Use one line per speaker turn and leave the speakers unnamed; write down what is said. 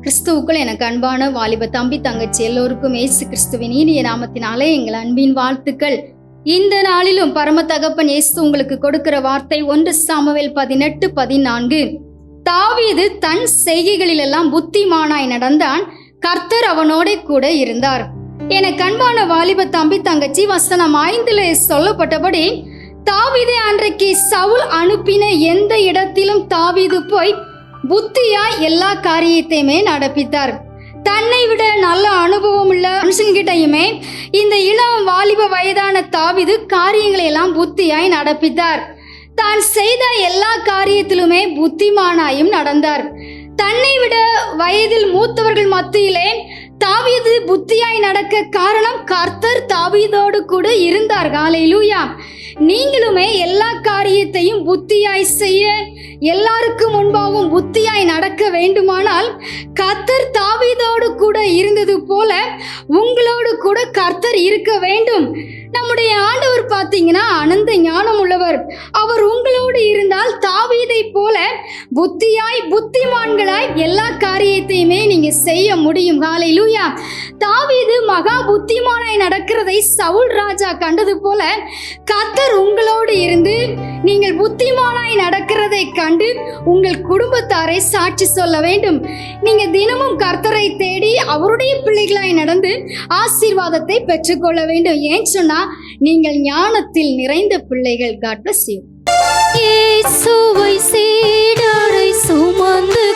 கிறிஸ்துவுக்குள் எனக்கு அன்பான வாலிப தம்பி தங்கச்சி எல்லோருக்கும் இயேசு கிறிஸ்துவின் இனிய நாமத்தினாலே எங்கள் அன்பின் வாழ்த்துக்கள். இந்த நாளிலும் பரம தகப்பன் இயேசு உங்களுக்கு கொடுக்கிற வார்த்தை 1 சாமுவேல் 18:14. தாவீது தன் செய்கைகளிலெல்லாம் புத்திமானாய் நடந்தான், கர்த்தர் அவனோட கூட இருந்தார். எனக்கு அன்பான வாலிப தம்பி தங்கச்சி, வசனம் 5 சொல்லப்பட்டபடி தாவீது அன்றைக்கு சவுல் அனுப்பின எந்த இடத்திலும் தாவீது போய் புத்தியாய் எல்லா காரியத்தையுமே நடப்பித்தார். தன்னை விட நல்ல அனுபவம் உள்ள மனுஷங்கிட்டையுமே இந்த இளம் வாலிப வயதான தாவீது காரியங்களை எல்லாம் புத்தியாய் நடப்பித்தார். தான் செய்த எல்லா காரியத்திலுமே புத்திமானாயும் நடந்தார். தன்னை விட வயதில் மூத்தவர்கள் மத்தியிலே தாவீது புத்தியாய் நடக்க காரணம் கர்த்தர் தாவீதோடு கூட இருந்தார். ஹல்லேலூயா. நீங்களுமே எல்லா காரியத்தையும் புத்தியாய் செய்ய, எல்லாருக்கும் முன்பாகவும் புத்தியாய் நடக்க வேண்டுமானால் கர்த்தர் தாவீதோடு கூட இருந்தது போல உங்களோடு கூட கர்த்தர் இருக்க வேண்டும். நம்முடைய ஆண்டவர் பார்த்தீங்கன்னா அனந்த ஞானம் உள்ளவர். அவர் உங்களோடு இருந்தால் தாவீதை போல புத்தியாய் புத்திமான்களாய் எல்லா காரியத்தையுமே நீங்க செய்ய முடியும். ஹல்லேலூயா. தாவீது மகா புத்திமானாய் நடக்கிறதை சவுல் ராஜா கண்டது போல கர்த்தர் உங்களோடு இருந்து நீங்கள் புத்திமானாய் நடக்கிறதை கண்டு உங்கள் குடும்பத்தாரை சாட்சி சொல்ல வேண்டும். நீங்க தினமும் கர்த்தரை தேடி அவருடைய பிள்ளைகளாய் நடந்து ஆசீர்வாதத்தை பெற்றுக்கொள்ள வேண்டும். ஏன் சொன்னா நீங்கள் ஞானத்தில் நிறைந்த பிள்ளைகள். God bless you. இயேசுவை சீடரை சுமந்து